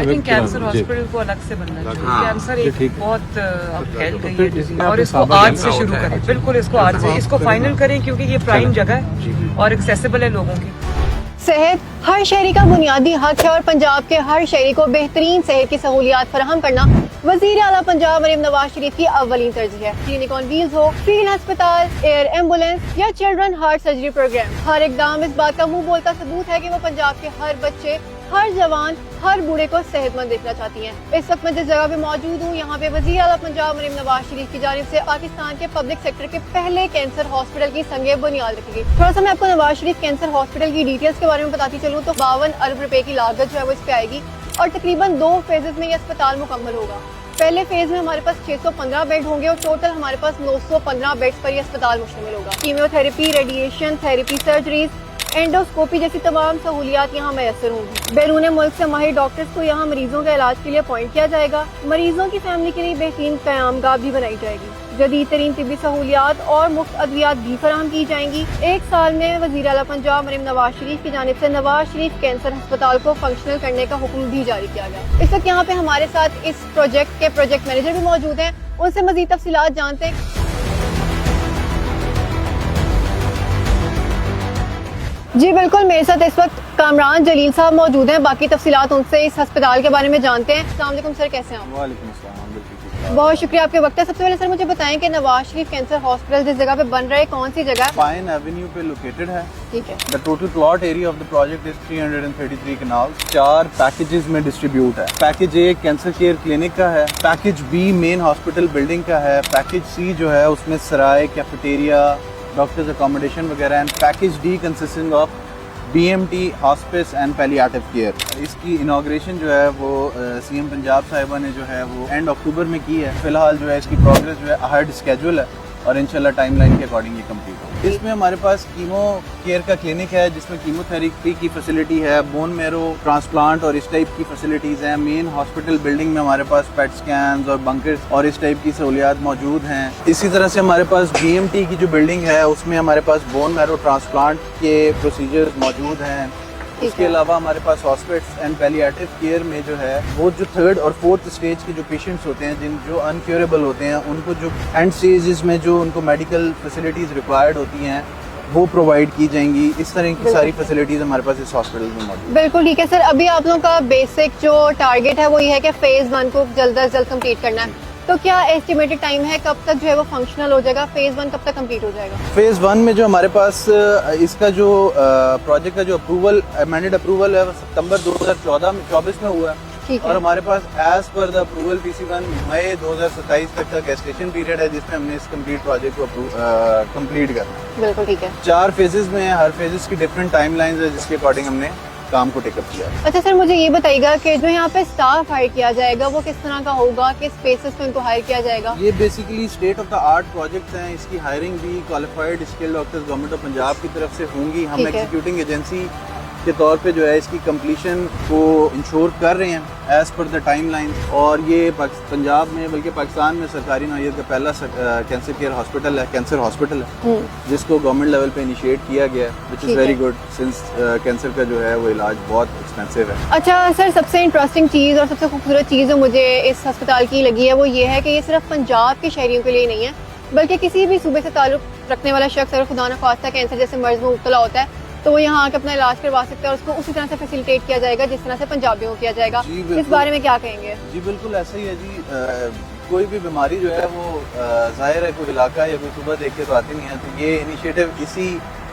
I think cancer hospital को अलग से बनना चाहिए। कैंसर एक बहुत अब फैल गई है डिजीज और इसको आज से शुरू करें, बिल्कुल इसको आज से इसको फाइनल करें क्योंकि ये प्राइम जगह है और एक्सेसिबल है लोगों की। सेहत हर शहरी का बुनियादी हक है और पंजाब के हर शहरी को बेहतरीन सेहत की सहूलियात फराहम करना वजीर आला पंजाब मरीम नवाज शरीफ की अव्वलीन तरजीह है। क्लिनिक ऑन व्हील्स हो, फील्ड अस्पताल, एयर एम्बुलेंस या चिल्ड्रन हार्ट सर्जरी प्रोग्राम, हर इकदाम इस बात का मुंह बोलता सबूत है कि वो पंजाब के हर बच्चे, हर जवान, हर बूढ़े को सेहतमंद देखना चाहती हैं। इस वक्त मैं जिस जगह पे मौजूद हूँ, यहाँ पे वजीर आला पंजाब मरीम नवाज शरीफ की जानिब से पाकिस्तान के पब्लिक सेक्टर के पहले कैंसर हॉस्पिटल की संगे बुनियाद रखी गई। थोड़ा सा मैं आपको नवाज शरीफ कैंसर हॉस्पिटल की डिटेल्स के बारे में बताती चलूँ तो 52 अरब रुपए की लागत जो है वो इस पे आएगी और तकरीबन 2 फेजेस में ये अस्पताल मुकम्मल होगा। पहले फेज में हमारे पास 615 बेड होंगे और टोटल हमारे पास 915 बेड्स पर ये अस्पताल मुश्तमिल होगा। Chemotherapy, radiation therapy, surgeries, endoscopy जैसी तमाम सहूलियात यहाँ मैसर होंगी। बैरून मुल्क से माहिर डॉक्टर्स को यहाँ मरीजों के इलाज के लिए अपॉइंट किया जाएगा। मरीजों की फैमिली के लिए बेहतरीन क़यामगाह भी बनाई जाएगी। जदीद तरीन तिब्बी सहूलियात और मुफ्त अद्वियात भी फराहम की जाएंगी। एक साल में वज़ीर आला पंजाब मरीम नवाज शरीफ की जानिब से नवाज शरीफ कैंसर अस्पताल को फंक्शनल करने का हुक्म भी जारी किया गया। इस वक्त यहाँ पे हमारे साथ इस प्रोजेक्ट के प्रोजेक्ट मैनेजर भी मौजूद हैं, उनसे मजीद तफसीलात जानते हैं। जी बिल्कुल, मेरे साथ इस वक्त कामरान जलील साहब मौजूद हैं। बाकी तफसीलात उनसे इस अस्पताल के बारे में जानते हैं। अस्सलाम वालेकुम सर, कैसे हैं आप? वालेकुम अस्सलाम, बहुत शुक्रिया आपके वक्त है। सबसे पहले सर मुझे बताएं कि नवाज शरीफ कैंसर हॉस्पिटल जिस जगह पे बन रहा है कौन सी जगह? पाइन एवेन्यू पे लोकेटेड है। ठीक है। The total plot area of the project is 333 kanals. 4 packages में डिस्ट्रीब्यूट है। Package A cancer care clinic का है, package B main hospital building का है, पैकेज सी जो है उसमें सराय, कैफेटेरिया, डॉक्टर्स अकोमोडेशन वगैरह है, package D consisting of BMT hospice and palliative care. इसकी इनाग्रेशन जो है वो CM पंजाब साहिबा ने जो है वो एंड अक्टूबर में की है। फिलहाल जो है इसकी प्रोग्रेस जो है अहेड स्केड्यूल है और इंशाल्लाह टाइमलाइन के अकॉर्डिंग ये कंप्लीट होगी। इसमें हमारे पास कीमो केयर का क्लिनिक है जिसमें कीमोथेरेपी की फैसिलिटी है, बोन मैरो ट्रांसप्लांट और इस टाइप की फैसिलिटीज़ हैं। मेन हॉस्पिटल बिल्डिंग में हमारे पास पेट स्कैन्स और बंकर्स और इस टाइप की सहूलियात मौजूद हैं। इसी तरह से हमारे पास BMT की जो बिल्डिंग है उसमें हमारे पास बोन मैरो ट्रांसप्लांट के प्रोसीजर्स मौजूद हैं। इसके अलावा हमारे पास हॉस्पिटल्स एंड पैलिएटिव केयर में जो है वो जो 3rd और 4th स्टेज के जो पेशेंट्स होते हैं जो अनक्योरेबल होते हैं उनको जो एंड स्टेजेस में जो उनको मेडिकल फैसिलिटीज़ रिक्वायर्ड होती हैं वो प्रोवाइड की जाएंगी। इस तरह की सारी फैसिलिटीज़ हमारे पास इस हॉस्पिटल में मौजूद है। बिल्कुल ठीक है सर। अभी आप लोगों का बेसिक जो टारगेट है वो ये है कि फेज़ 1 को जल्द अज जल्द कम्प्लीट करना है, तो क्या एस्टिमेटेड टाइम है कब तक जो है वो फंक्शनल हो जाएगा? फेज़ 1 कब तक कंप्लीट हो जाएगा? फेज़ 1 में जो हमारे पास इसका जो प्रोजेक्ट का जो अप्रूवल अमेंडेड अप्रूवल है वो सितंबर 2024 में हुआ है और हमारे पास as per the approval PC1 मई 2027 तक का गेस्टेशन पीरियड है जिसमें हमने इस कंप्लीट प्रोजेक्ट को कंप्लीट करना है। बिल्कुल ठीक है। 4 फेजेस में हर फेजेस की डिफरेंट टाइमलाइंस है जिसके अकॉर्डिंग हमने काम को टेकअप किया। अच्छा सर, मुझे ये बताइएगा कि जो यहाँ पे स्टाफ हायर किया जाएगा वो किस तरह का होगा, किस बेसिस पे उनको हायर किया जाएगा? ये basically state of the art project हैं। इसकी हायरिंग भी qualified skilled doctors government of Punjab की तरफ से होंगी। हम एग्जीक्यूटिंग एजेंसी के तौर पे जो है इसकी कंप्लीशन को इंश्योर कर रहे हैं एज पर द टाइमलाइन और ये पंजाब में बल्कि पाकिस्तान में सरकारी नौयत का पहला कैंसर केयर हॉस्पिटल है, कैंसर हॉस्पिटल है जिसको गवर्नमेंट लेवल पे इनिशिएट किया गया है which is very good since cancer का जो है वो इलाज बहुत एक्सपेंसिव है। अच्छा सर, सबसे इंटरेस्टिंग चीज़ और सबसे खूबसूरत चीज़ जो मुझे इस अस्पताल की लगी है वो ये है कि ये सिर्फ पंजाब के शहरियों के लिए नहीं है बल्कि किसी भी सूबे से ताल्लुक़ रखने वाला शख्स अगर खुदा न ख्वास्ता कैंसर जैसे मर्ज में मुब्तला होता है तो वो यहाँ आके अपना इलाज करवा सकता है और उसको उसी तरह से फैसिलिटेट किया जाएगा जिस तरह से पंजाबियों को किया जाएगा। इस बारे में क्या कहेंगे? जी बिल्कुल ऐसा ही है जी। कोई भी बीमारी जो है वो जाहिर है कोई इलाका या कोई सूबा देख के तो आती नहीं है, तो ये इनिशिएटिव इसी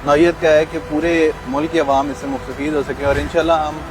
नौयत का है कि पूरे मुल्क की आवाम इससे मुस्तफीद हो सके और इंशाल्लाह हम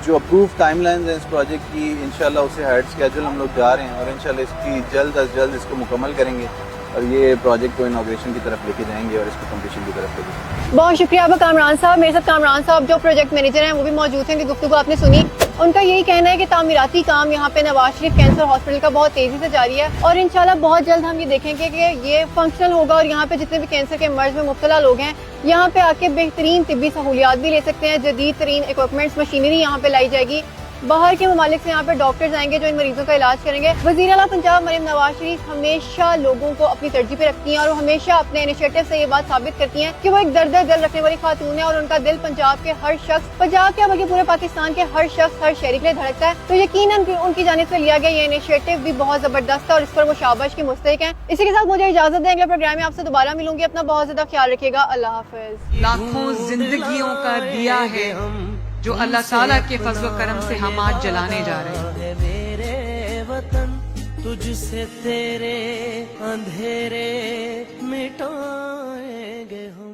जो अप्रूव टाइमलाइंस हैं इस प्रोजेक्ट की इंशाल्लाह उससे हेड स्केड्यूल हम लोग जा रहे हैं और इंशाल्लाह इसकी जल्द अज जल्द इसको मुकम्मल करेंगे और ये प्रोजेक्ट को इनॉग्रेशन की तरफ लेके जाएंगे और इसको कंप्लीशन की तरफ लेके जाएंगे। बहुत शुक्रिया आपका कामरान साहब। मेरे साथ कामरान साहब जो प्रोजेक्ट मैनेजर हैं वो भी मौजूद हैं कि गुफ्तगू आपने सुनी। उनका यही कहना है कि तामीराती काम यहाँ पे नवाज शरीफ कैंसर हॉस्पिटल का बहुत तेजी से जारी है और इंशाल्लाह बहुत जल्द हम ये देखेंगे कि ये फंक्शनल होगा और यहाँ पे जितने भी कैंसर के मर्ज में मुब्तला लोग हैं यहाँ पे आके बेहतरीन तिब्बी सहूलियात भी ले सकते हैं। जदीद तरीन इक्विपमेंट्स मशीनरी यहाँ पे लाई जाएगी बाहर के ममालिक से यहाँ पे डॉक्टर्स आएंगे जो इन मरीजों का इलाज करेंगे। वज़ीर आला पंजाब मरियम नवाज शरीफ हमेशा लोगों को अपनी तरजीह पे रखती हैं और वो हमेशा अपने इनिशिएटिव से ये बात साबित करती हैं कि वो एक दर्द दिल रखने वाली खातून है और उनका दिल पंजाब के हर शख्स, पंजाब के बल्कि पूरे पाकिस्तान के हर शख्स, हर शहरी के लिए धड़कता है। तो यकीनन उनकी जानिब से लिया गया ये इनिशिएटिव भी बहुत जबरदस्त है और इस पर वो शाबाश की मुस्तहिक है। इसी के साथ मुझे इजाजत दें, अगले प्रोग्राम में आपसे दोबारा मिलूंगी। अपना बहुत ज्यादा ख्याल रखिएगा। अल्लाह हाफिज। लाखों जिंदगियों का दिया है जो अल्लाह ताला के फजल करम से हम आज जलाने जा रहे हैं। मेरे वतन तुझसे तेरे अंधेरे मिटाएंगे हम।